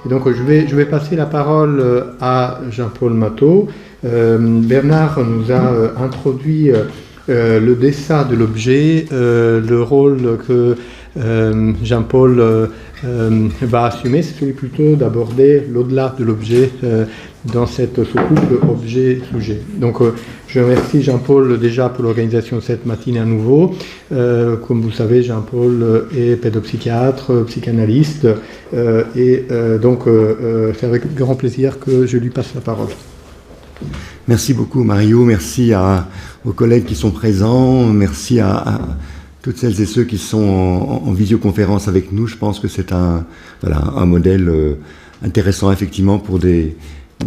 Et donc je vais passer la parole à Jean-Paul Matteau. Bernard nous a introduit le dessin de l'objet, le rôle que Jean-Paul va assumer, c'est celui plutôt d'aborder l'au-delà de l'objet dans cette sous-couple objet-sujet. Donc je remercie Jean-Paul déjà pour l'organisation de cette matinée à nouveau. Comme vous savez, Jean-Paul est pédopsychiatre, psychanalyste, donc c'est avec grand plaisir que je lui passe la parole. Merci beaucoup Mario, merci aux collègues qui sont présents, merci à toutes celles et ceux qui sont en visioconférence avec nous. Je pense que c'est un modèle intéressant effectivement pour des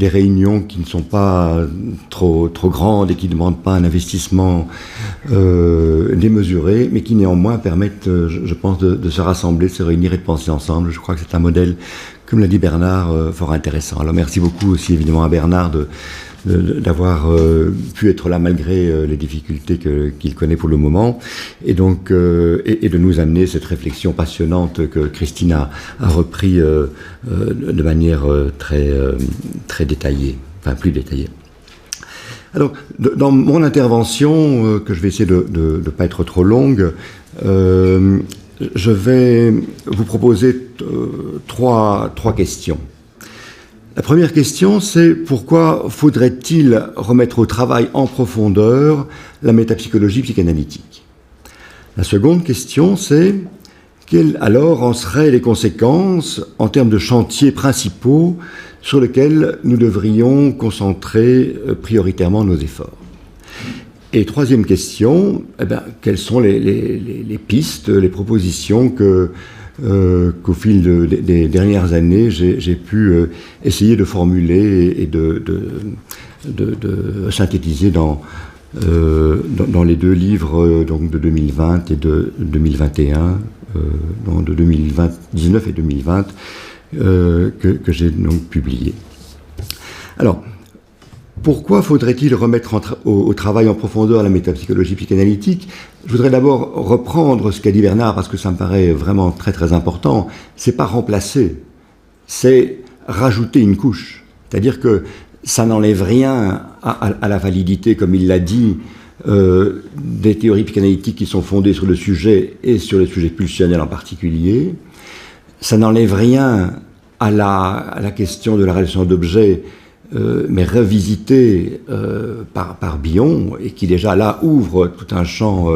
réunions qui ne sont pas trop grandes et qui ne demandent pas un investissement démesuré, mais qui néanmoins permettent, je pense, de se rassembler, de se réunir et de penser ensemble. Je crois que c'est un modèle, comme l'a dit Bernard, fort intéressant. Alors merci beaucoup aussi évidemment à Bernard d'avoir pu être là malgré les difficultés qu'il connaît pour le moment, et donc et de nous amener cette réflexion passionnante que Christine a repris de manière très détaillée, enfin plus détaillée. Alors, dans mon intervention, que je vais essayer de ne pas être trop longue, je vais vous proposer trois questions. La première question, c'est pourquoi faudrait-il remettre au travail en profondeur la métapsychologie psychanalytique? La seconde question, c'est quelles alors en seraient les conséquences en termes de chantiers principaux sur lesquels nous devrions concentrer prioritairement nos efforts? Et troisième question, quelles sont les pistes, les propositions qu'au fil des dernières années, j'ai pu essayer de formuler et de synthétiser dans les deux livres donc de 2020 et de 2021, de 2019 et 2020, que j'ai donc publié. Alors, pourquoi faudrait-il remettre au travail en profondeur la métapsychologie psychanalytique? Je voudrais d'abord reprendre ce qu'a dit Bernard, parce que ça me paraît vraiment très très important. C'est pas remplacer, c'est rajouter une couche. C'est-à-dire que ça n'enlève rien à la validité, comme il l'a dit, des théories psychanalytiques qui sont fondées sur le sujet et sur le sujet pulsionnel en particulier. Ça n'enlève rien à la question de la relation d'objet, mais revisité par Bion, et qui déjà là ouvre tout un champ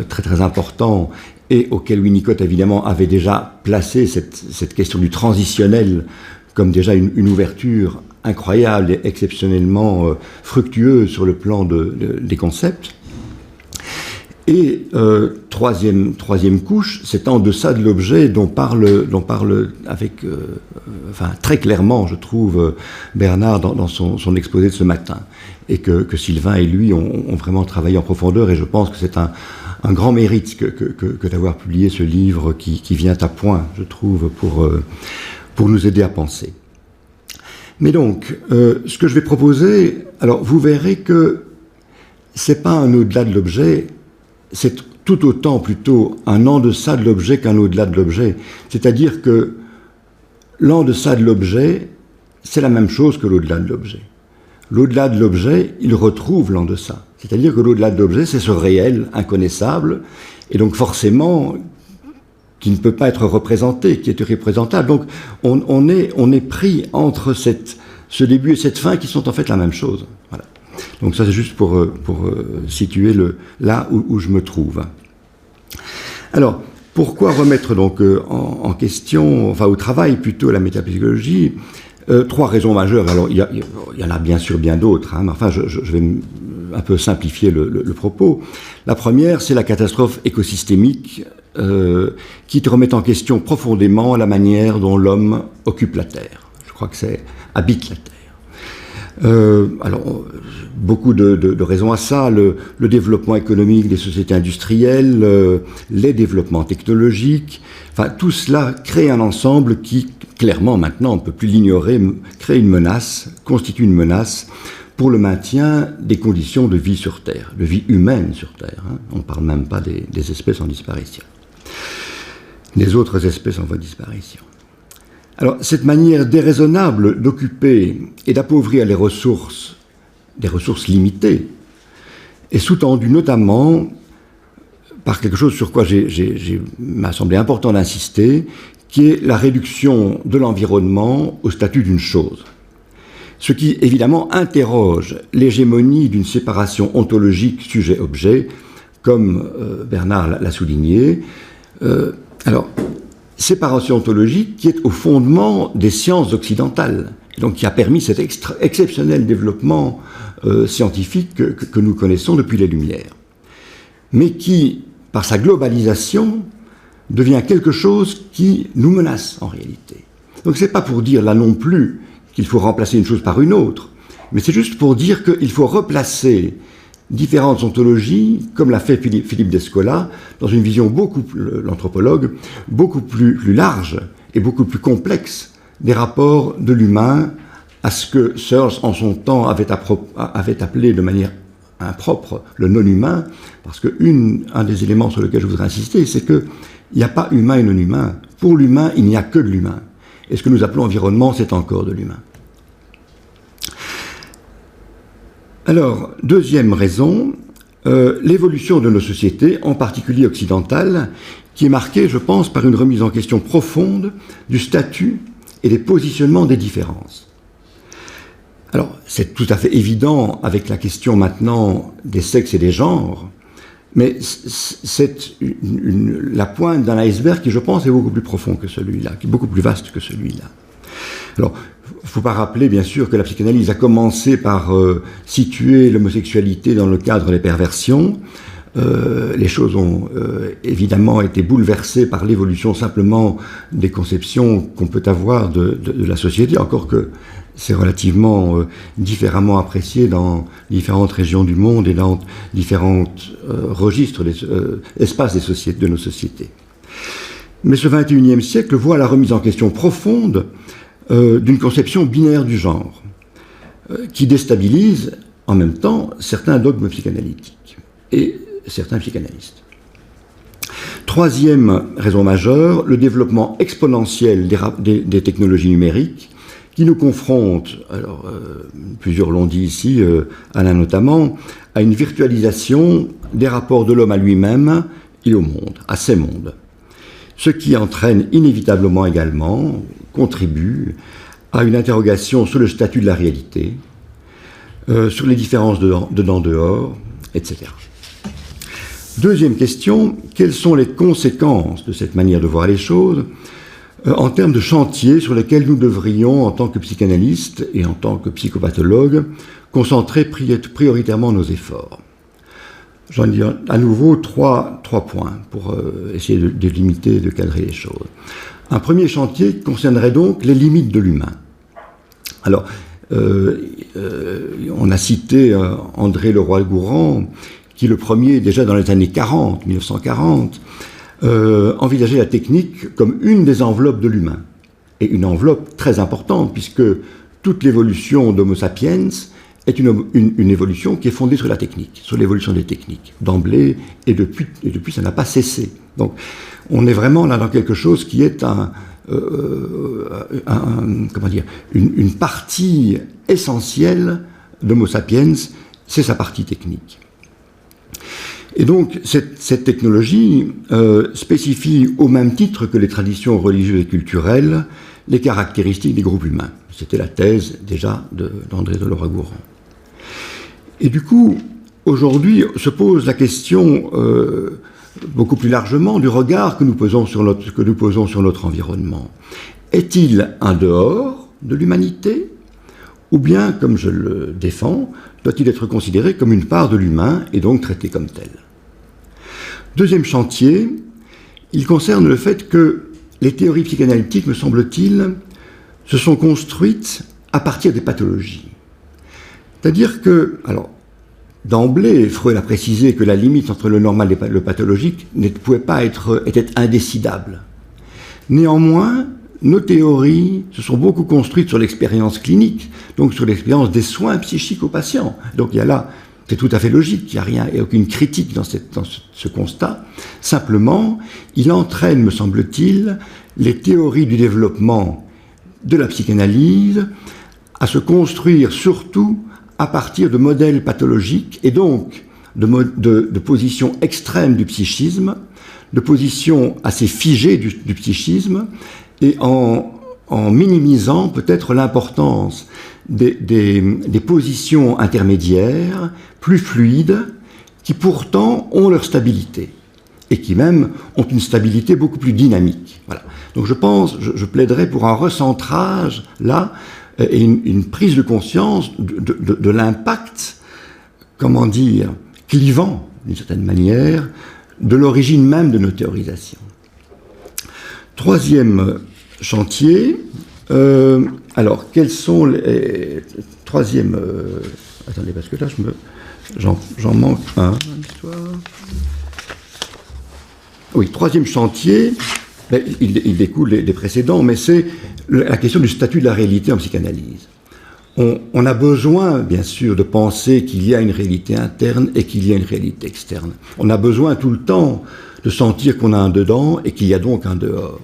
très très important, et auquel Winnicott évidemment avait déjà placé cette question du transitionnel comme déjà une ouverture incroyable et exceptionnellement fructueuse sur le plan des concepts. Et troisième couche, c'est en deçà de l'objet dont parle avec, très clairement, je trouve, Bernard dans son exposé de ce matin, et que Sylvain et lui ont vraiment travaillé en profondeur, et je pense que c'est un grand mérite que d'avoir publié ce livre qui vient à point, je trouve, pour nous aider à penser. Mais donc, ce que je vais proposer, alors vous verrez que c'est pas un au-delà de l'objet, c'est tout autant plutôt un en deçà de l'objet qu'un au-delà de l'objet. C'est-à-dire que l'en deçà de l'objet, c'est la même chose que l'au-delà de l'objet. L'au-delà de l'objet, il retrouve l'en deçà. C'est-à-dire que l'au-delà de l'objet, c'est ce réel inconnaissable, et donc forcément qui ne peut pas être représenté, qui est irreprésentable. Donc on est pris entre ce début et cette fin qui sont en fait la même chose. Voilà. Donc ça c'est juste pour situer là où je me trouve. Alors, pourquoi remettre donc en question, enfin au travail plutôt la métapsychologie? Trois raisons majeures. Alors il y en a bien sûr bien d'autres, mais enfin je vais un peu simplifier le propos. La première, c'est la catastrophe écosystémique qui remet en question profondément la manière dont l'homme occupe la Terre. Je crois que habite la Terre. Alors, beaucoup de raisons à ça, le développement économique des sociétés industrielles, les développements technologiques, enfin tout cela crée un ensemble qui, clairement maintenant, on ne peut plus l'ignorer, crée une menace, constitue une menace pour le maintien des conditions de vie sur Terre, de vie humaine sur Terre. On ne parle même pas des espèces en disparition, des autres espèces en voie de disparition. Alors, cette manière déraisonnable d'occuper et d'appauvrir les ressources limitées, est sous-tendue notamment par quelque chose sur quoi m'a semblé important d'insister, qui est la réduction de l'environnement au statut d'une chose. Ce qui, évidemment, interroge l'hégémonie d'une séparation ontologique sujet-objet, comme Bernard l'a souligné. Alors, séparation ontologique qui est au fondement des sciences occidentales, et donc qui a permis cet exceptionnel développement scientifique que nous connaissons depuis les Lumières, mais qui, par sa globalisation, devient quelque chose qui nous menace en réalité. Donc c'est pas pour dire là non plus qu'il faut remplacer une chose par une autre, mais c'est juste pour dire qu'il faut replacer différentes ontologies, comme l'a fait Philippe Descola, dans une vision l'anthropologue, beaucoup plus large et beaucoup plus complexe des rapports de l'humain à ce que Searle, en son temps, avait appelé de manière impropre le non-humain, parce que un des éléments sur lesquels je voudrais insister, c'est qu'il n'y a pas humain et non-humain. Pour l'humain, il n'y a que de l'humain. Et ce que nous appelons environnement, c'est encore de l'humain. Alors, deuxième raison, l'évolution de nos sociétés, en particulier occidentales, qui est marquée, je pense, par une remise en question profonde du statut et des positionnements des différences. Alors, c'est tout à fait évident avec la question maintenant des sexes et des genres, mais c'est la pointe d'un iceberg qui, je pense, est beaucoup plus profond que celui-là, qui est beaucoup plus vaste que celui-là. Alors, il ne faut pas rappeler, bien sûr, que la psychanalyse a commencé par situer l'homosexualité dans le cadre des perversions. Les choses ont évidemment été bouleversées par l'évolution simplement des conceptions qu'on peut avoir de la société, encore que c'est relativement différemment apprécié dans différentes régions du monde et dans différents registres, espaces de nos sociétés. Mais ce XXIe siècle voit la remise en question profonde d'une conception binaire du genre, qui déstabilise en même temps certains dogmes psychanalytiques et certains psychanalystes. Troisième raison majeure, le développement exponentiel des technologies numériques qui nous confrontent, alors plusieurs l'ont dit ici, Alain notamment, à une virtualisation des rapports de l'homme à lui-même et au monde, à ces mondes. Ce qui entraîne inévitablement également, contribue à une interrogation sur le statut de la réalité, sur les différences dedans-dehors, etc. Deuxième question, quelles sont les conséquences de cette manière de voir les choses en termes de chantiers sur lesquels nous devrions, en tant que psychanalystes et en tant que psychopathologues, concentrer prioritairement nos efforts? J'en dis à nouveau trois points pour essayer de limiter, de cadrer les choses. Un premier chantier concernerait donc les limites de l'humain. Alors, on a cité André Leroi-Gourhan, qui le premier, déjà dans les années 1940, envisageait la technique comme une des enveloppes de l'humain. Et une enveloppe très importante, puisque toute l'évolution d'Homo sapiens est une évolution qui est fondée sur la technique, sur l'évolution des techniques, d'emblée, et depuis ça n'a pas cessé. Donc on est vraiment là dans quelque chose qui est une partie essentielle d'Homo sapiens, c'est sa partie technique. Et donc cette technologie spécifie au même titre que les traditions religieuses et culturelles les caractéristiques des groupes humains. C'était la thèse déjà d'André de Leroi-Gourhan. Et du coup, aujourd'hui se pose la question beaucoup plus largement du regard que nous posons sur notre environnement. Est-il un dehors de l'humanité, ou bien, comme je le défends, doit-il être considéré comme une part de l'humain et donc traité comme tel? Deuxième chantier, il concerne le fait que les théories psychanalytiques, me semble-t-il, se sont construites à partir des pathologies. C'est-à-dire que, alors, d'emblée, Freud a précisé que la limite entre le normal et le pathologique était indécidable. Néanmoins, nos théories se sont beaucoup construites sur l'expérience clinique, donc sur l'expérience des soins psychiques aux patients. Donc il y a là, c'est tout à fait logique, il n'y a rien, et aucune critique dans ce constat. Simplement, il entraîne, me semble-t-il, les théories du développement de la psychanalyse à se construire surtout à partir de modèles pathologiques et donc de positions extrêmes du psychisme, de positions assez figées du psychisme, et en minimisant peut-être l'importance des positions intermédiaires, plus fluides, qui pourtant ont leur stabilité, et qui même ont une stabilité beaucoup plus dynamique. Voilà. Donc je plaiderais pour un recentrage, là, et une prise de conscience de l'impact, comment dire, clivant, d'une certaine manière, de l'origine même de nos théorisations. Troisième chantier, alors, quels sont les... Troisième... attendez, parce que là, j'en manque un. Oui, troisième chantier, il découle des précédents, mais c'est la question du statut de la réalité en psychanalyse. On a besoin, bien sûr, de penser qu'il y a une réalité interne et qu'il y a une réalité externe. On a besoin tout le temps de sentir qu'on a un dedans et qu'il y a donc un dehors.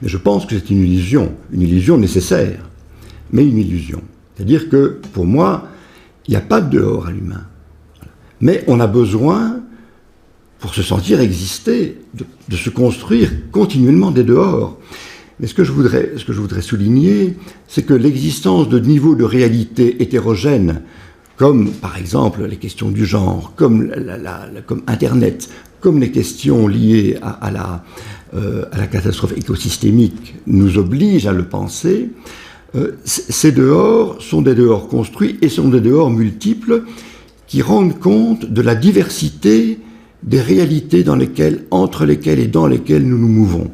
Mais je pense que c'est une illusion nécessaire, mais une illusion. C'est-à-dire que, pour moi, il n'y a pas de dehors à l'humain. Mais on a besoin, pour se sentir exister, de se construire continuellement des dehors. Mais ce que je voudrais souligner, c'est que l'existence de niveaux de réalité hétérogènes, comme par exemple les questions du genre, comme Internet, comme les questions liées à la catastrophe écosystémique, nous obligent à le penser. Ces dehors sont des dehors construits et sont des dehors multiples qui rendent compte de la diversité des réalités entre lesquelles et dans lesquelles nous nous mouvons.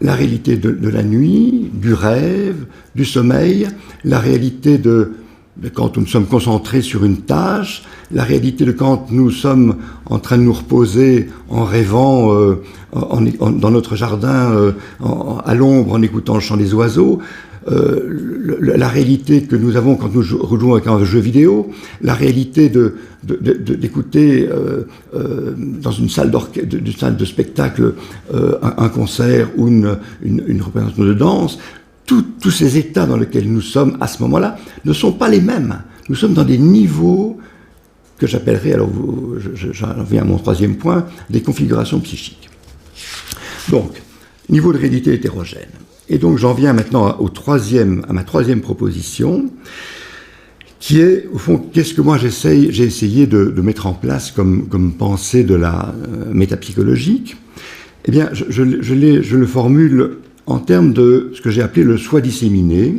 La réalité de la nuit, du rêve, du sommeil, la réalité de quand nous sommes concentrés sur une tâche, la réalité de quand nous sommes en train de nous reposer en rêvant dans notre jardin à l'ombre en écoutant le chant des oiseaux, la réalité que nous avons quand nous jouons avec un jeu vidéo, la réalité d'écouter dans une salle de spectacle un concert ou une représentation de danse. Tous ces états dans lesquels nous sommes à ce moment-là ne sont pas les mêmes. Nous sommes dans des niveaux que j'appellerais, alors j'en viens à mon troisième point, des configurations psychiques. Donc, niveau de réalité hétérogène. Et donc j'en viens maintenant à ma troisième proposition, qui est, au fond, qu'est-ce que moi j'ai essayé de mettre en place comme pensée de la métapsychologique. Eh bien, je le formule en termes de ce que j'ai appelé le soi disséminé.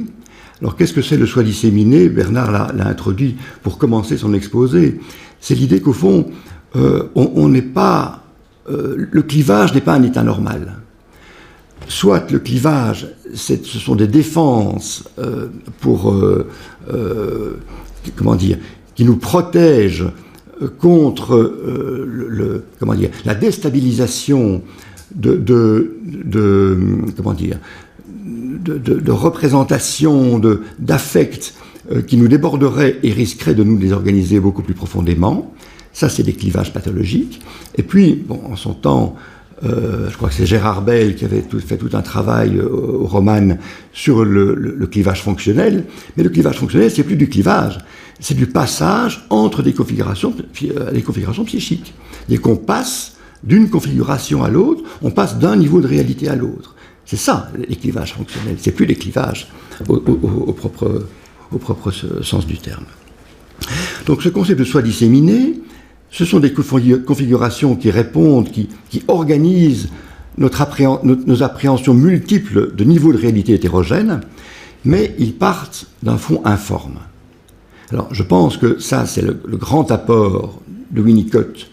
Alors, qu'est-ce que c'est le soi disséminé ? Bernard l'a introduit pour commencer son exposé. C'est l'idée qu'au fond, on n'est pas... le clivage n'est pas un état normal. Soit le clivage, ce sont des défenses qui nous protègent contre la déstabilisation de représentation, d'affect qui nous déborderait et risquerait de nous désorganiser beaucoup plus profondément. Ça, c'est des clivages pathologiques. Et puis, bon, en son temps, je crois que c'est Gérard Bell qui avait fait tout un travail au Roman sur le clivage fonctionnel. Mais le clivage fonctionnel, c'est plus du clivage, c'est du passage entre des configurations psychiques. Dès qu'on passe d'une configuration à l'autre, on passe d'un niveau de réalité à l'autre. C'est ça, les clivages fonctionnels. C'est plus les clivages au propre sens du terme. Donc ce concept de soi disséminé, ce sont des configurations qui répondent, qui organisent nos appréhensions multiples de niveaux de réalité hétérogènes, mais ils partent d'un fond informe. Alors je pense que ça, c'est le grand apport de Winnicott,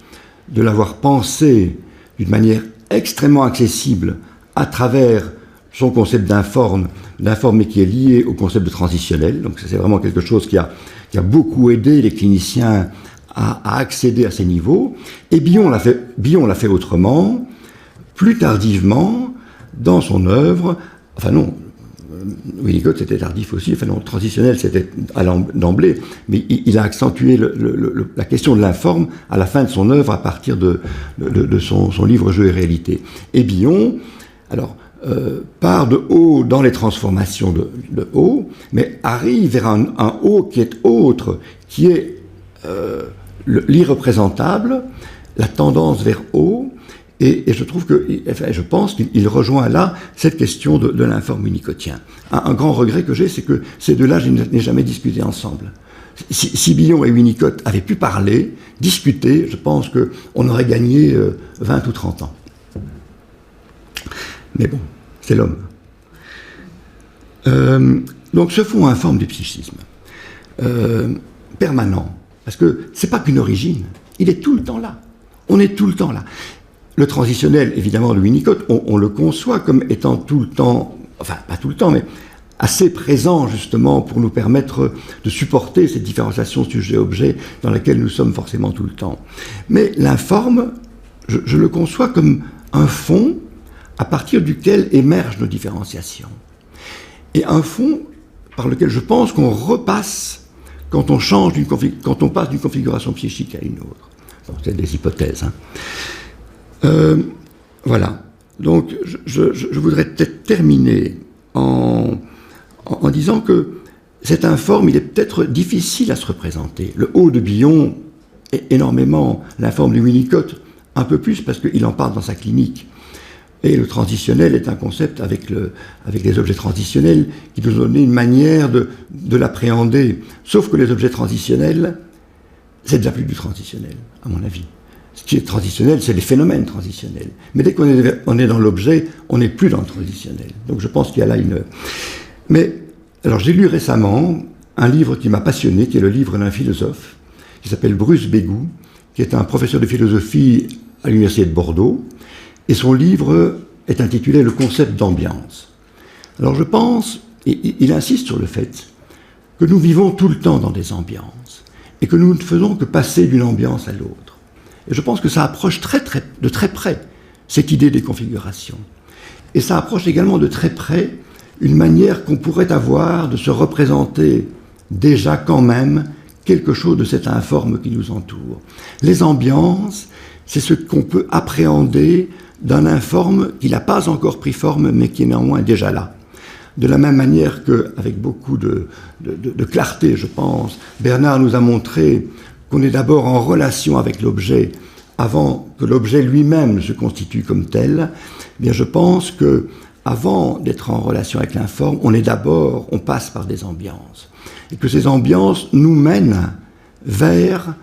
de l'avoir pensé d'une manière extrêmement accessible à travers son concept d'informe, mais qui est lié au concept de transitionnel. Donc c'est vraiment quelque chose qui a beaucoup aidé les cliniciens à accéder à ces niveaux. Et Bion l'a fait autrement, plus tardivement, dans son œuvre. Enfin non, Winnicott c'était tardif aussi, enfin non, transitionnel c'était d'emblée, mais il a accentué la question de l'informe à la fin de son œuvre à partir de son livre Jeu et réalité. Et Bion, alors part de haut dans les transformations de haut, mais arrive vers un haut qui est autre, qui est l'irreprésentable, la tendance vers haut, et je trouve que, enfin, je pense qu'il rejoint là cette question de l'informe unicotien. Un grand regret que j'ai, c'est que ces deux-là, je n'ai jamais discuté ensemble. Si Billon et Winnicott avaient pu parler, discuter, je pense qu'on aurait gagné 20 ou 30 ans. Mais bon, c'est l'homme. Donc ce fond informe du psychisme, permanent, parce que c'est pas qu'une origine, il est tout le temps là. On est tout le temps là. Le transitionnel, évidemment, de Winnicott, on le conçoit comme étant tout le temps, enfin pas tout le temps, mais assez présent justement pour nous permettre de supporter cette différenciation sujet-objet dans laquelle nous sommes forcément tout le temps. Mais l'informe, je le conçois comme un fond à partir duquel émergent nos différenciations. Et un fond par lequel je pense qu'on repasse quand on change quand on passe d'une configuration psychique à une autre. Bon, c'est des hypothèses. Voilà. Donc, je voudrais peut-être terminer en disant que cet informe, il est peut-être difficile à se représenter. Le haut de Billon est énormément, l'informe de Winnicott, un peu plus parce qu'il en parle dans sa clinique. Et le transitionnel est un concept avec les objets transitionnels qui nous donnent une manière de l'appréhender. Sauf que les objets transitionnels, c'est déjà plus du transitionnel, à mon avis. Ce qui est transitionnel, c'est les phénomènes transitionnels. Mais dès qu'on est dans l'objet, on n'est plus dans le transitionnel. Donc je pense qu'il y a là une... Mais, alors j'ai lu récemment un livre qui m'a passionné, qui est le livre d'un philosophe, qui s'appelle Bruce Bégou, qui est un professeur de philosophie à l'université de Bordeaux, et son livre est intitulé « Le concept d'ambiance ». Alors je pense, et il insiste sur le fait que nous vivons tout le temps dans des ambiances, et que nous ne faisons que passer d'une ambiance à l'autre. Et je pense que ça approche de très près cette idée des configurations. Et ça approche également de très près une manière qu'on pourrait avoir de se représenter déjà quand même quelque chose de cet informe qui nous entoure. Les ambiances, c'est ce qu'on peut appréhender d'un informe qui n'a pas encore pris forme, mais qui est néanmoins déjà là. De la même manière qu'avec beaucoup de clarté, je pense, Bernard nous a montré qu'on est d'abord en relation avec l'objet avant que l'objet lui-même se constitue comme tel, eh bien je pense que avant d'être en relation avec l'informe, on passe par des ambiances. Et que ces ambiances nous mènent vers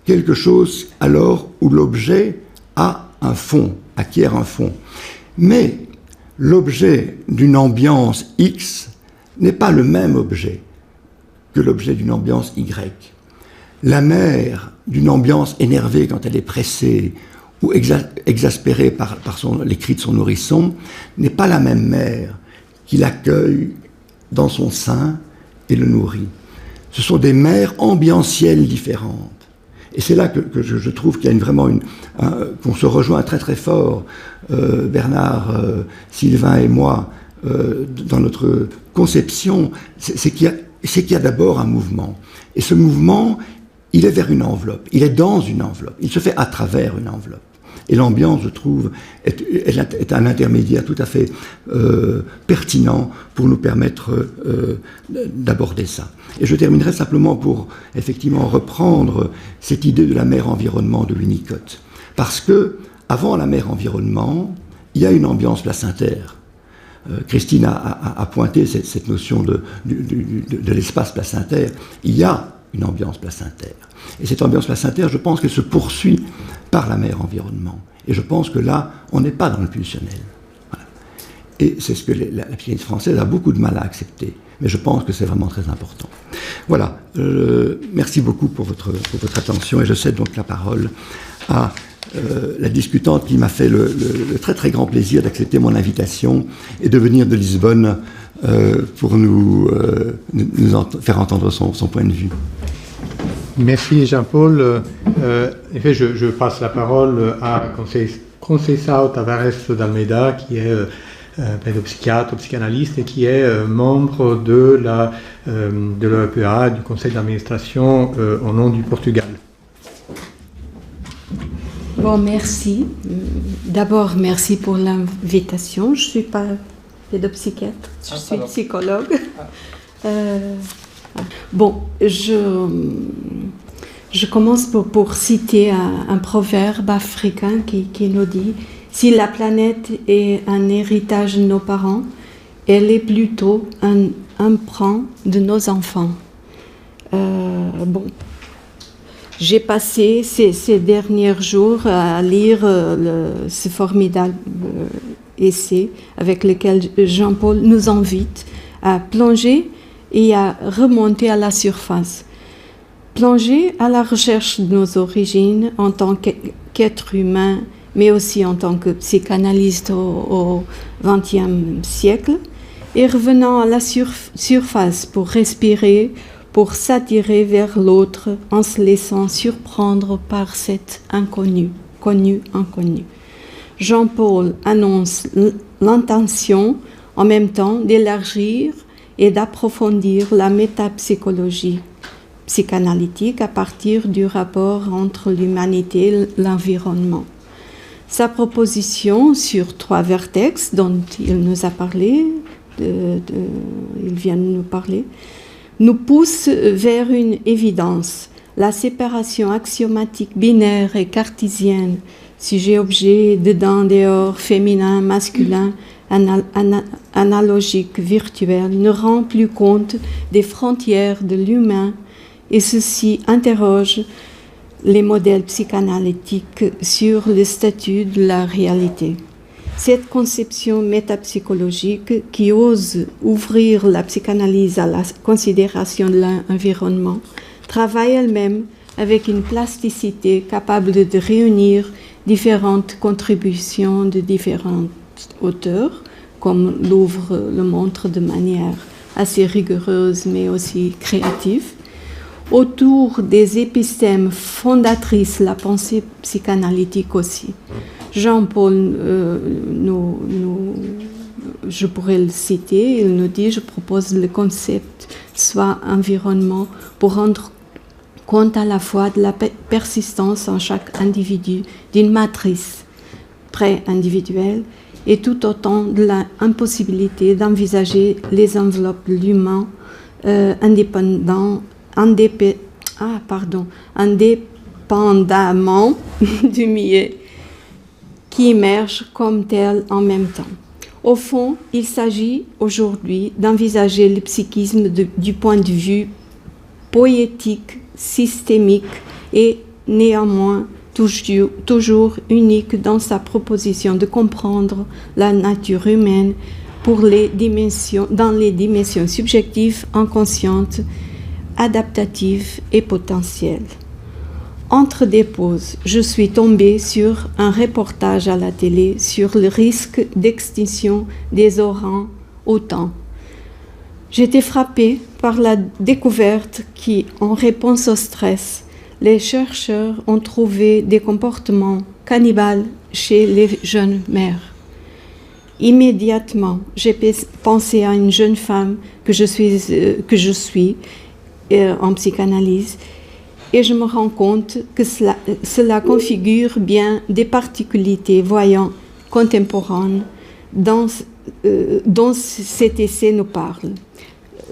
quelque chose alors où l'objet a un fond, acquiert un fond. Mais l'objet d'une ambiance X n'est pas le même objet que l'objet d'une ambiance Y. La mère d'une ambiance énervée quand elle est pressée ou exaspérée par les cris de son nourrisson n'est pas la même mère qui l'accueille dans son sein et le nourrit. Ce sont des mères ambientielles différentes. Et c'est là que je trouve qu'il y a qu'on se rejoint très très fort, Bernard, Sylvain et moi, dans notre conception, c'est qu'il y a d'abord un mouvement. Et ce mouvement, il est vers une enveloppe, il est dans une enveloppe, il se fait à travers une enveloppe. Et l'ambiance, je trouve, est un intermédiaire tout à fait pertinent pour nous permettre d'aborder ça. Et je terminerai simplement pour, effectivement, reprendre cette idée de la mère environnement de Winnicott. Parce que, avant la mère environnement, il y a une ambiance placentaire. Christine a pointé cette notion de l'espace placentaire. Il y a une ambiance placentaire. Et cette ambiance placentaire, je pense qu'elle se poursuit par la mère environnement. Et je pense que là, on n'est pas dans le pulsionnel. Voilà. Et c'est ce que la psychanalyse française a beaucoup de mal à accepter. Mais je pense que c'est vraiment très important. Voilà. Merci beaucoup pour votre attention. Et je cède donc la parole à la discutante qui m'a fait le très très grand plaisir d'accepter mon invitation et de venir de Lisbonne pour nous faire entendre son point de vue. Merci Jean-Paul. En effet, je passe la parole à Conceição Tavares d'Almeida, qui est pédopsychiatre, psychanalyste et qui est membre de l'EPA, du conseil d'administration au nom du Portugal. Bon, merci. D'abord, merci pour l'invitation. Je ne suis pas pédopsychiatre, je suis psychologue. Bon, je commence pour citer un proverbe africain qui nous dit « Si la planète est un héritage de nos parents, elle est plutôt un emprunt de nos enfants. » Bon, j'ai passé ces derniers jours à lire ce formidable essai avec lequel Jean-Paul nous invite à plonger et à remonter à la surface. Plonger à la recherche de nos origines en tant qu'être humain, mais aussi en tant que psychanalyste au XXe siècle, et revenant à la surface pour respirer, pour s'attirer vers l'autre en se laissant surprendre par cet inconnu, inconnu. Jean-Paul annonce l'intention en même temps d'élargir et d'approfondir la métapsychologie psychanalytique à partir du rapport entre l'humanité et l'environnement. Sa proposition sur 3 vertex dont il nous a parlé, il vient de nous parler, nous pousse vers une évidence, la séparation axiomatique binaire et cartésienne, sujet-objet, dedans, dehors, féminin, masculin, analogique, virtuel, ne rend plus compte des frontières de l'humain et ceci interroge les modèles psychanalytiques sur le statut de la réalité. Cette conception métapsychologique qui ose ouvrir la psychanalyse à la considération de l'environnement travaille elle-même avec une plasticité capable de réunir différentes contributions de différents auteurs, comme Louvre le montre de manière assez rigoureuse mais aussi créative, autour des épistèmes fondatrices, la pensée psychanalytique aussi. Jean-Paul, je pourrais le citer, il nous dit « Je propose le concept soit environnement pour rendre compte à la fois de la persistance en chaque individu d'une matrice pré-individuelle et tout autant de l'impossibilité d'envisager les enveloppes de l'humain indépendamment du milieu qui émerge comme tel en même temps. Au fond, il s'agit aujourd'hui d'envisager le psychisme du point de vue poétique, systémique et néanmoins toujours unique dans sa proposition de comprendre la nature humaine dans les dimensions subjectives, inconscientes, adaptatives et potentielles. Entre des pauses, je suis tombée sur un reportage à la télé sur le risque d'extinction des orang-outans. J'étais frappée par la découverte qui, en réponse au stress, les chercheurs ont trouvé des comportements cannibales chez les jeunes mères. Immédiatement, j'ai pensé à une jeune femme que je suis en psychanalyse et je me rends compte que cela configure bien des particularités voyant contemporaines dont cet essai nous parle.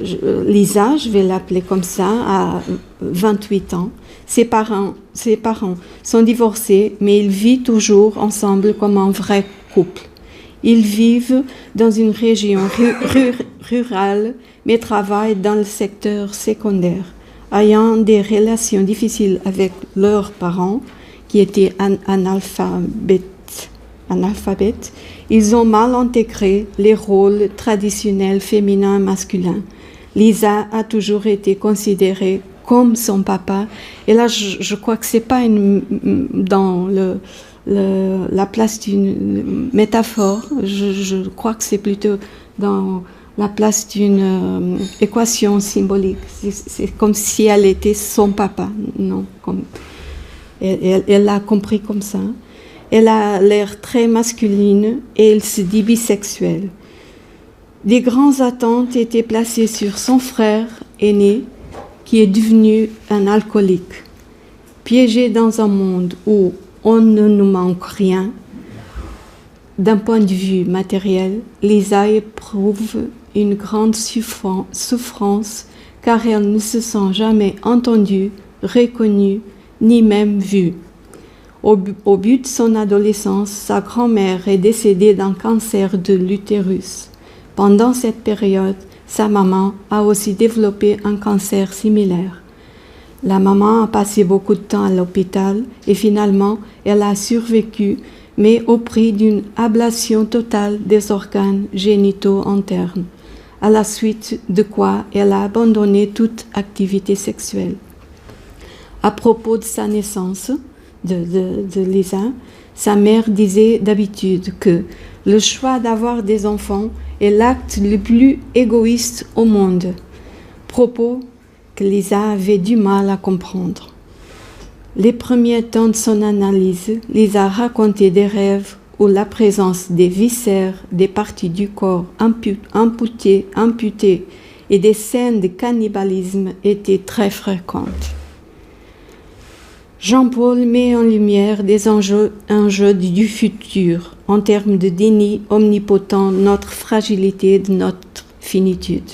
Lisa, je vais l'appeler comme ça, a 28 ans. Ses parents sont divorcés, mais ils vivent toujours ensemble comme un vrai couple. Ils vivent dans une région rurale, mais travaillent dans le secteur secondaire. Ayant des relations difficiles avec leurs parents, qui étaient analphabètes, ils ont mal intégré les rôles traditionnels féminins et masculins. Lisa a toujours été considérée comme son papa, et là je crois que c'est pas dans la place d'une métaphore, je crois que c'est plutôt dans la place d'une équation symbolique. C'est comme si elle était son papa. Non, elle l'a compris comme ça. Elle a l'air très masculine et elle se dit bisexuelle. Des grandes attentes étaient placées sur son frère aîné qui est devenu un alcoolique. Piégée dans un monde où on ne nous manque rien. D'un point de vue matériel, Lisa éprouve une grande souffrance car elle ne se sent jamais entendue, reconnue, ni même vue. Au but de son adolescence, sa grand-mère est décédée d'un cancer de l'utérus. Pendant cette période, sa maman a aussi développé un cancer similaire. La maman a passé beaucoup de temps à l'hôpital et finalement, elle a survécu, mais au prix d'une ablation totale des organes génitaux internes, à la suite de quoi elle a abandonné toute activité sexuelle. À propos de sa naissance, de Lisa, sa mère disait d'habitude que le choix d'avoir des enfants est l'acte le plus égoïste au monde, propos que Lisa avait du mal à comprendre. Les premiers temps de son analyse, Lisa racontait des rêves où la présence des viscères, des parties du corps amputées et des scènes de cannibalisme étaient très fréquentes. Jean-Paul met en lumière des enjeux du futur en termes de déni omnipotent, notre fragilité, de notre finitude.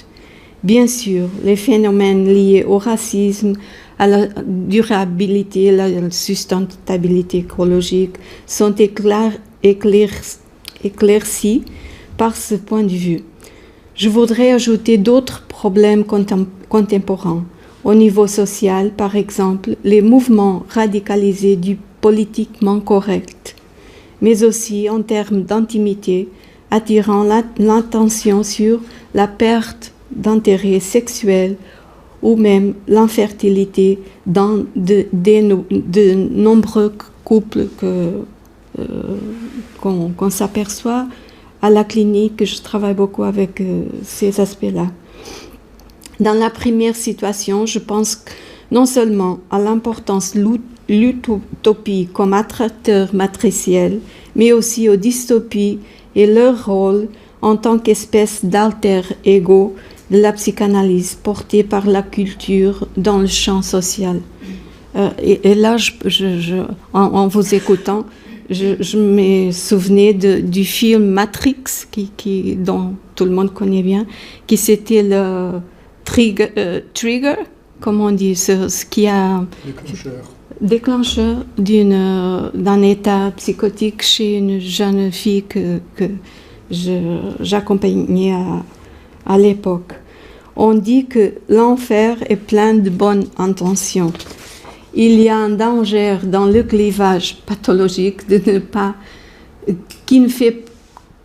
Bien sûr, les phénomènes liés au racisme, à la durabilité, la sustentabilité écologique sont éclaircis par ce point de vue. Je voudrais ajouter d'autres problèmes contemporains. Au niveau social, par exemple, les mouvements radicalisés du politiquement correct, mais aussi en termes d'intimité, attirant l'attention sur la perte d'intérêt sexuel ou même l'infertilité dans de nombreux couples qu'on s'aperçoit à la clinique. Je travaille beaucoup avec ces aspects-là. Dans la première situation, je pense non seulement à l'importance de l'utopie comme attracteur matriciel, mais aussi aux dystopies et leur rôle en tant qu'espèce d'alter ego de la psychanalyse portée par la culture dans le champ social. Et là, en vous écoutant, je me souvenais du film Matrix, dont tout le monde connaît bien, qui c'était le trigger, comme on dit, ce qui a déclencheur d'un état psychotique chez une jeune fille que j'accompagnais à l'époque. On dit que l'enfer est plein de bonnes intentions. Il y a un danger dans le clivage pathologique qui ne fait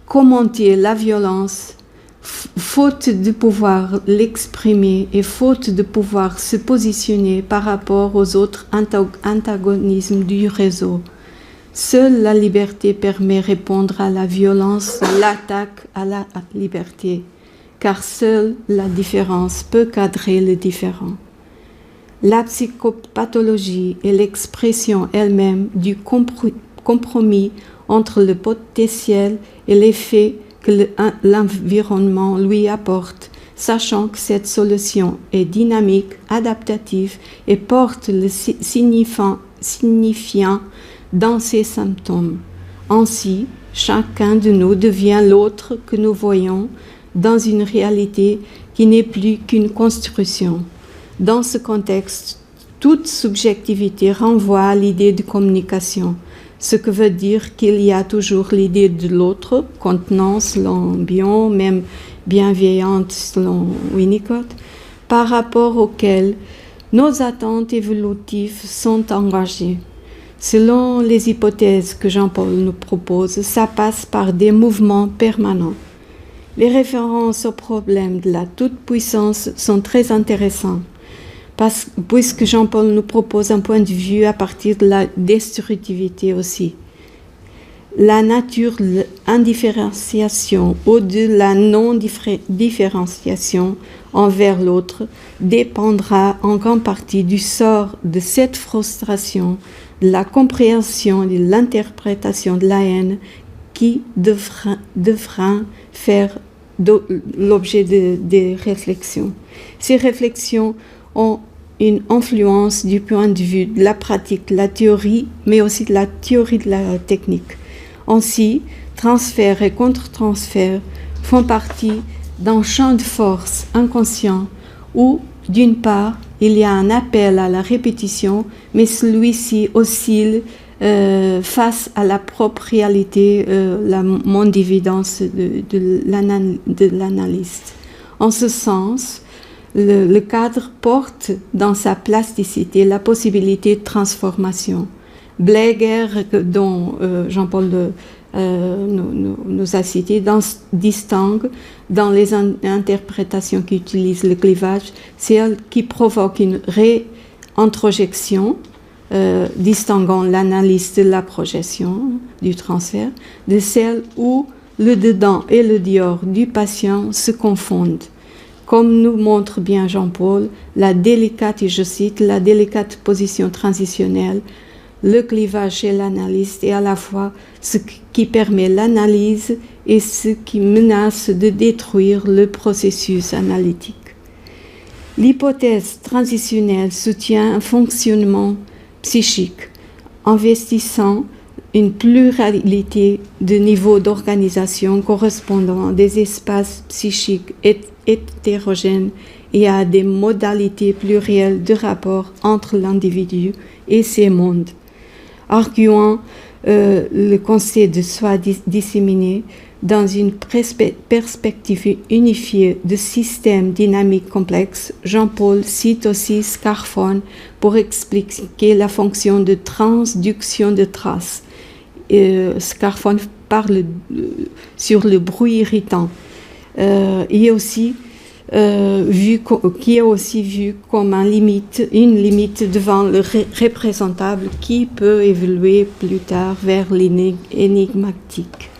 commenter la violence, faute de pouvoir l'exprimer et faute de pouvoir se positionner par rapport aux autres antagonismes du réseau. Seule la liberté permet de répondre à la violence, l'attaque à la liberté, car seule la différence peut cadrer le différent. La psychopathologie est l'expression elle-même du compromis entre le potentiel et l'effet que l'environnement lui apporte, sachant que cette solution est dynamique, adaptative et porte le signifiant dans ses symptômes. Ainsi, chacun de nous devient l'autre que nous voyons dans une réalité qui n'est plus qu'une construction. Dans ce contexte, toute subjectivité renvoie à l'idée de communication, ce que veut dire qu'il y a toujours l'idée de l'autre, contenant selon Bion, même bienveillante selon Winnicott, par rapport auquel nos attentes évolutives sont engagées. Selon les hypothèses que Jean-Paul nous propose, ça passe par des mouvements permanents. Les références au problème de la toute-puissance sont très intéressantes, puisque Jean-Paul nous propose un point de vue à partir de la destructivité aussi. La nature de l'indifférenciation ou de la non-différenciation envers l'autre dépendra en grande partie du sort de cette frustration, de la compréhension et de l'interprétation de la haine qui devra faire l'objet des réflexions. Ces réflexions ont une influence du point de vue de la pratique, de la théorie, mais aussi de la théorie de la technique. Ainsi, transfert et contre-transfert font partie d'un champ de force inconscient où, d'une part, il y a un appel à la répétition, mais celui-ci oscille face à la propre réalité, la mondividence de l'analyste. En ce sens, le cadre porte dans sa plasticité la possibilité de transformation. Bleger, dont Jean-Paul nous a cité, distingue dans les interprétations qui utilisent le clivage celle qui provoque une réintrojection, distinguant l'analyse de la projection, du transfert, de celle où le dedans et le dehors du patient se confondent. Comme nous montre bien Jean-Paul, la délicate, et je cite, la délicate position transitionnelle, le clivage chez l'analyste est à la fois ce qui permet l'analyse et ce qui menace de détruire le processus analytique. L'hypothèse transitionnelle soutient un fonctionnement psychique, investissant une pluralité de niveaux d'organisation correspondant à des espaces psychiques hétérogènes et à des modalités plurielles de rapport entre l'individu et ses mondes. Arguant le concept de soi disséminé dans une perspective unifiée de systèmes dynamiques complexes, Jean-Paul cite aussi Scarfone pour expliquer la fonction de transduction de traces. Scarfone parle sur le bruit irritant. Il est aussi qui est aussi vu comme une limite devant le représentable qui peut évoluer plus tard vers l'énigmatique.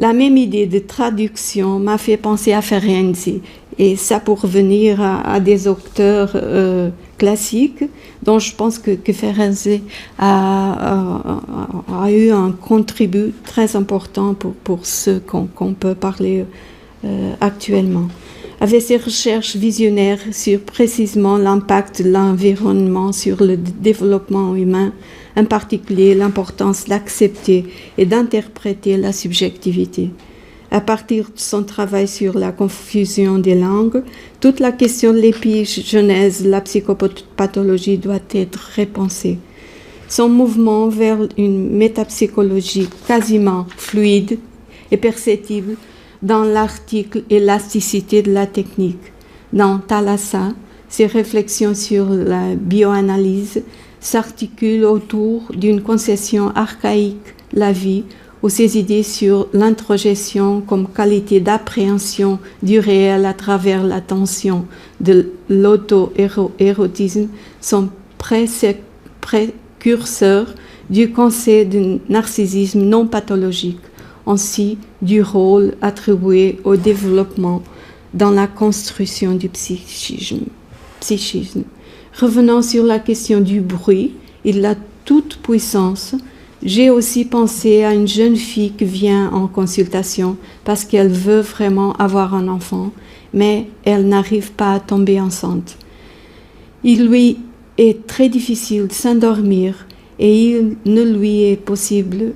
La même idée de traduction m'a fait penser à Ferenczi, et ça pour revenir à des auteurs classiques, dont je pense que Ferenczi a eu un contribut très important pour ce qu'on peut parler actuellement. Avec ses recherches visionnaires sur précisément l'impact de l'environnement sur le développement humain, en particulier l'importance d'accepter et d'interpréter la subjectivité. À partir de son travail sur la confusion des langues, toute la question de l'épigenèse de la psychopathologie doit être repensée. Son mouvement vers une métapsychologie quasiment fluide est perceptible dans l'article « Élasticité de la technique ». Dans Thalassa, ses réflexions sur la bioanalyse s'articulent autour d'une conception archaïque de la vie, où ses idées sur l'introjection comme qualité d'appréhension du réel à travers l'attention de l'auto-érotisme sont précurseurs du concept de narcissisme non pathologique, ainsi du rôle attribué au développement dans la construction du psychisme. Revenant sur la question du bruit et de la toute-puissance, j'ai aussi pensé à une jeune fille qui vient en consultation parce qu'elle veut vraiment avoir un enfant, mais elle n'arrive pas à tomber enceinte. Il lui est très difficile de s'endormir et il ne lui est possible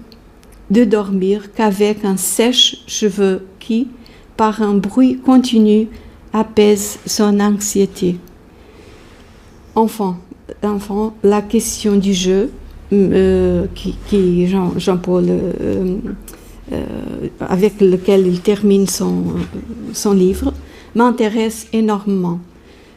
de dormir qu'avec un sèche-cheveux qui, par un bruit continu, apaise son anxiété. Enfin, la question du jeu, qui Jean-Paul, avec lequel il termine son livre, m'intéresse énormément.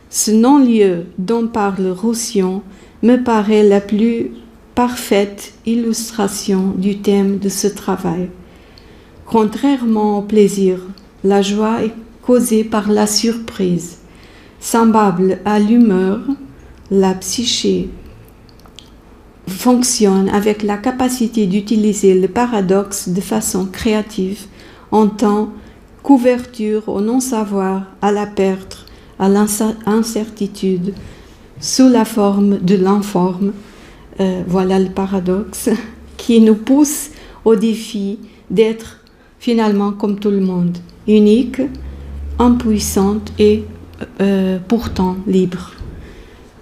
Ce non-lieu dont parle Roussillon me paraît la plus parfaite illustration du thème de ce travail. Contrairement au plaisir, la joie est causée par la surprise. Semblable à l'humeur, la psyché fonctionne avec la capacité d'utiliser le paradoxe de façon créative en tant qu'ouverture au non-savoir, à la perte, à l'incertitude, sous la forme de l'informe. Voilà le paradoxe qui nous pousse au défi d'être finalement comme tout le monde, unique, impuissante et pourtant libre.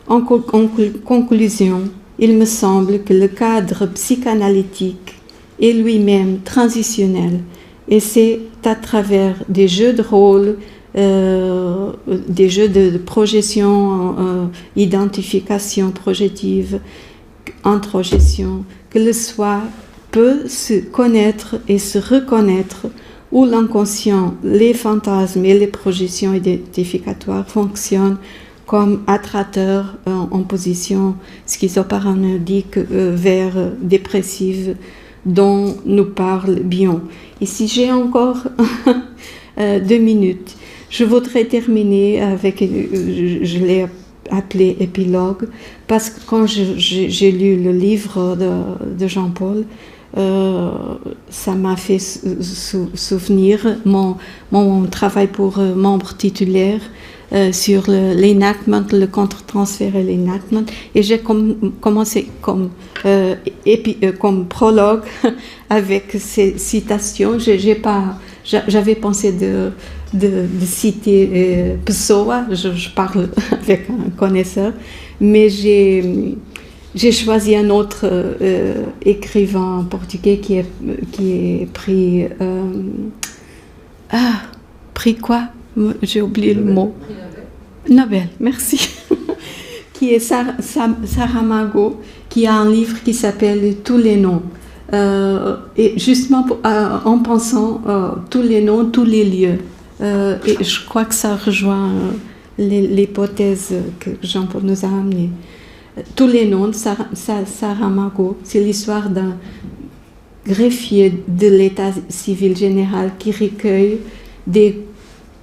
En conclusion, il me semble que le cadre psychanalytique est lui-même transitionnel, et c'est à travers des jeux de rôle, des jeux de projection, identification projective, introjection, que le soi peut se connaître et se reconnaître, où l'inconscient, les fantasmes et les projections identificatoires fonctionnent comme attracteurs en position schizoparanoïdique vers dépressive dont nous parle Bion. Et si j'ai encore 2 minutes, je voudrais terminer avec, je l'ai appelé épilogue, parce que quand j'ai lu le livre de Jean-Paul, ça m'a fait souvenir mon travail pour membre titulaire sur l'enactment, le contre-transfert et l'enactment. Et j'ai commencé comme prologue avec ces citations. J'avais pensé de citer Pessoa, je parle avec un connaisseur, mais j'ai choisi un autre écrivain portugais qui est pris... pris quoi? J'ai oublié le mot. Nobel, merci. Qui est Saramago, qui a un livre qui s'appelle Tous les noms. Et justement en pensant tous les noms, tous les lieux. Et je crois que ça rejoint l'hypothèse que Jean-Paul nous a amenée. Tous les noms de Saramago, c'est l'histoire d'un greffier de l'état civil général qui recueille des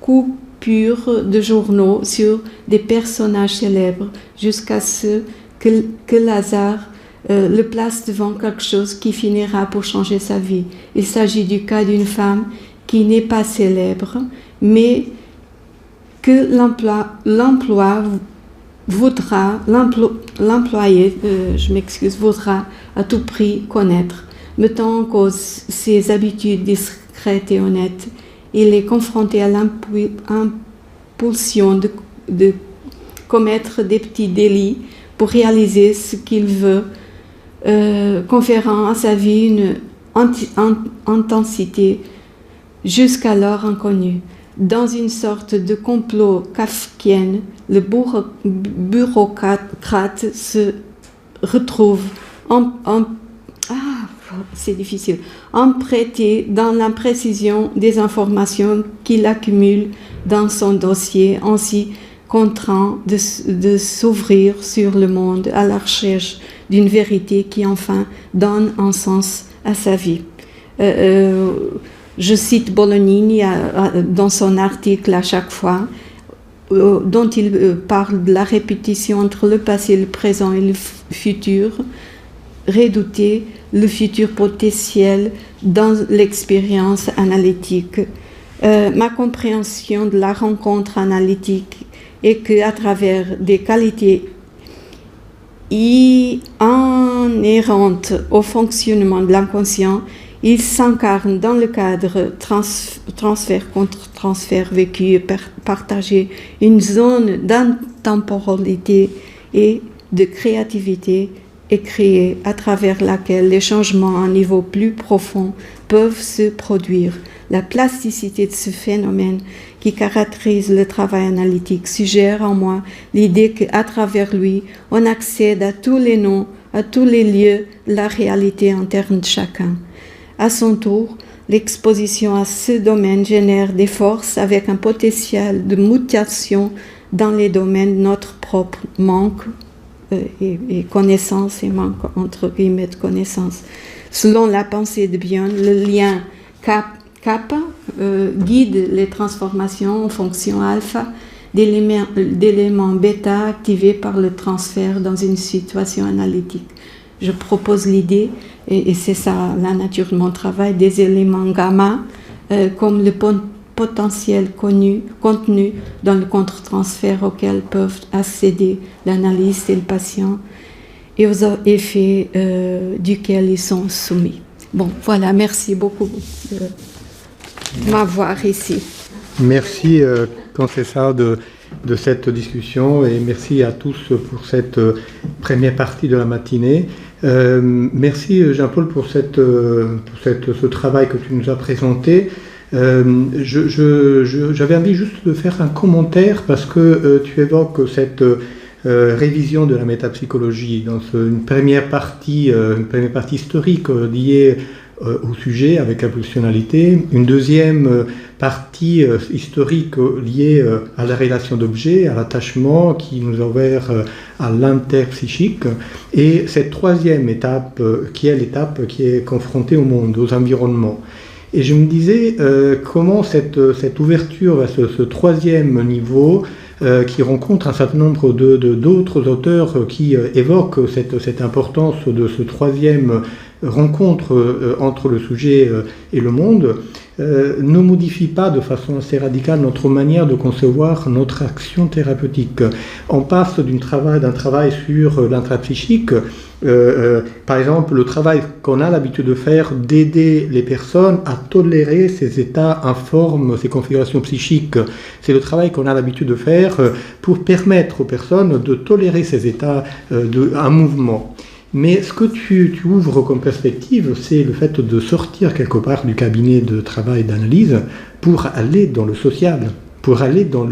coupures de journaux sur des personnages célèbres jusqu'à ce que Lazare le place devant quelque chose qui finira pour changer sa vie. Il s'agit du cas d'une femme qui n'est pas célèbre, mais que l'employé voudra à tout prix connaître. Mettant en cause ses habitudes discrètes et honnêtes, il est confronté à l'impulsion de commettre des petits délits pour réaliser ce qu'il veut, conférant à sa vie une intensité jusqu'alors inconnue. Dans une sorte de complot kafkienne, le bureaucrate se retrouve emprunté dans l'imprécision des informations qu'il accumule dans son dossier, ainsi contraint de s'ouvrir sur le monde à la recherche d'une vérité qui enfin donne un sens à sa vie. Je cite Bolognini dans son article à chaque fois, dont il parle de la répétition entre le passé, le présent et le futur, redouter le futur potentiel dans l'expérience analytique. Ma compréhension de la rencontre analytique est qu'à travers des qualités inhérentes au fonctionnement de l'inconscient, il s'incarne dans le cadre transfert contre transfert vécu et partagé, une zone d'intemporalité et de créativité est créée à travers laquelle les changements à un niveau plus profond peuvent se produire. La plasticité de ce phénomène qui caractérise le travail analytique suggère en moi l'idée qu'à travers lui, on accède à tous les noms, à tous les lieux, la réalité interne de chacun. À son tour, l'exposition à ce domaine génère des forces avec un potentiel de mutation dans les domaines de notre propre manque et connaissance et manque entre guillemets de connaissance. Selon la pensée de Bion, le lien kappa guide les transformations en fonction alpha d'éléments bêta activés par le transfert dans une situation analytique. Je propose l'idée, et c'est ça la nature de mon travail, des éléments gamma comme le potentiel contenu dans le contre-transfert auquel peuvent accéder l'analyste et le patient et aux effets duquel ils sont soumis. Bon, voilà, merci beaucoup de m'avoir ici. Merci, Concessao, de de cette discussion et merci à tous pour cette première partie de la matinée. Merci Jean-Paul pour ce travail que tu nous as présenté. J'avais envie juste de faire un commentaire parce que tu évoques cette révision de la métapsychologie dans une première partie historique liée au sujet avec impulsionnalité, une deuxième partie historique liée à la relation d'objet, à l'attachement qui nous a ouvert à l'interpsychique, et cette troisième étape qui est l'étape qui est confrontée au monde, aux environnements. Et je me disais comment cette ouverture à ce troisième niveau qui rencontre un certain nombre d'autres auteurs qui évoquent cette importance de ce troisième rencontre entre le sujet et le monde, ne modifie pas de façon assez radicale notre manière de concevoir notre action thérapeutique. On passe d'un travail sur l'intrapsychique, par exemple le travail qu'on a l'habitude de faire d'aider les personnes à tolérer ces états informes, ces configurations psychiques. C'est le travail qu'on a l'habitude de faire pour permettre aux personnes de tolérer ces états en mouvement. Mais ce que tu ouvres comme perspective, c'est le fait de sortir quelque part du cabinet de travail d'analyse pour aller dans le social, pour aller dans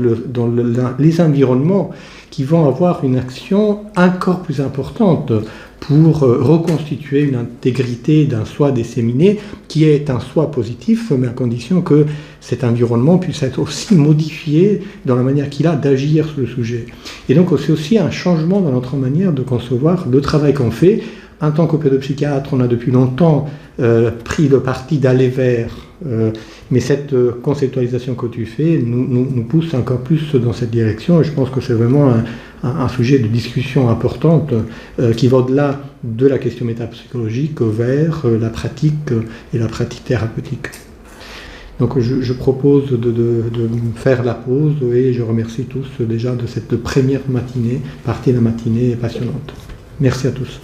les environnements qui vont avoir une action encore plus importante pour reconstituer une intégrité d'un soi disséminé qui est un soi positif, mais à condition que cet environnement puisse être aussi modifié dans la manière qu'il a d'agir sur le sujet. Et donc c'est aussi un changement dans notre manière de concevoir le travail qu'on fait. En tant que pédopsychiatre, on a depuis longtemps pris le parti d'aller vers, mais cette conceptualisation que tu fais nous pousse encore plus dans cette direction, et je pense que c'est vraiment un sujet de discussion importante qui va au-delà de la question métapsychologique vers la pratique et la pratique thérapeutique. Donc je propose de faire la pause et je remercie tous déjà de cette première partie de la matinée passionnante. Merci à tous.